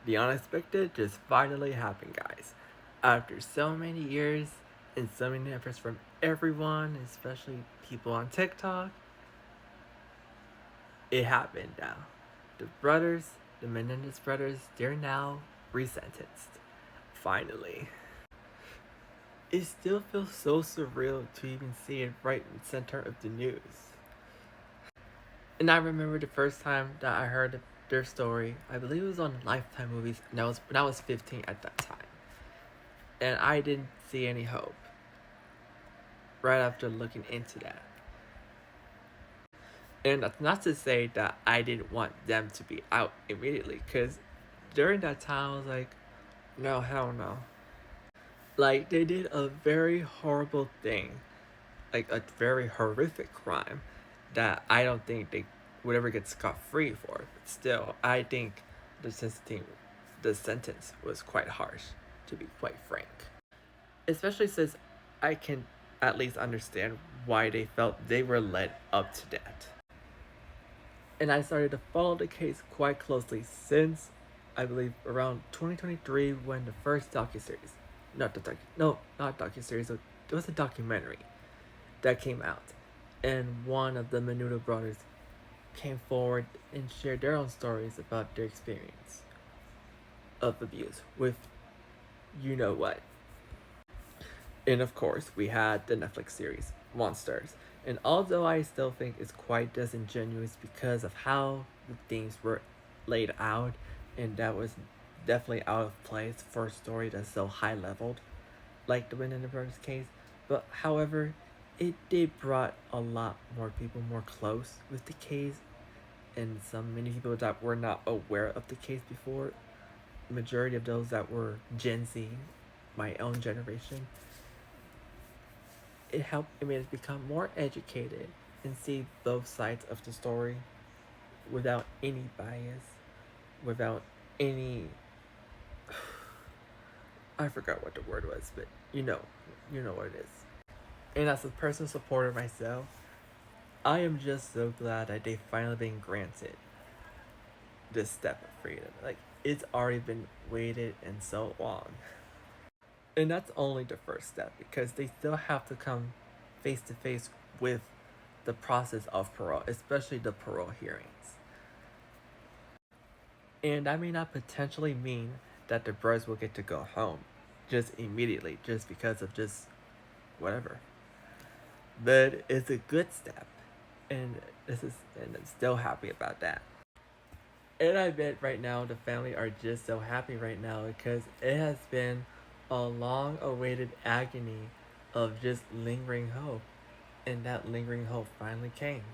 The unexpected just finally happened, guys. After so many years and so many efforts from everyone, especially people on TikTok, it happened now. The brothers, the Menendez brothers, they're now resentenced. Finally. It still feels so surreal to even see it right in the center of the news. And I remember the first time that I heard their story, I believe it was on Lifetime movies, and I was when I was 15 at that time. And I didn't see any hope right after looking into that. And that's not to say that I didn't want them to be out immediately, because during that time I was like, no, hell no. Like, they did a very horrible thing, like a very horrific crime that I don't think they would ever get scot free for. But still, I think the sentence was quite harsh, to be quite frank. Especially since I can at least understand why they felt they were led up to that. And I started to follow the case quite closely since I believe around 2023 when the first docuseries, not docuseries, it was a documentary that came out, and one of the Menudo brothers came forward and shared their own stories about their experience of abuse with you know what. And of course, we had the Netflix series Monsters. And although I still think it's quite disingenuous because of how the themes were laid out, and that was definitely out of place for a story that's so high leveled, like the Menendez Brothers case. But however, it did brought a lot more people more close with the case, and many people that were not aware of the case before. Majority of those that were Gen Z, my own generation, it made us become more educated and see both sides of the story without any bias, without any I forgot what the word was, but you know what it is. And as a personal supporter myself, I am just so glad that they finally been granted this step of freedom. Like, it's already been waited and so long. And that's only the first step because they still have to come face to face with the process of parole, especially the parole hearings. And that may not potentially mean that the brothers will get to go home just immediately, just because of just whatever. But it's a good step, and I'm still happy about that. And I bet right now the family are just so happy right now because it has been a long awaited agony of just lingering hope. And that lingering hope finally came.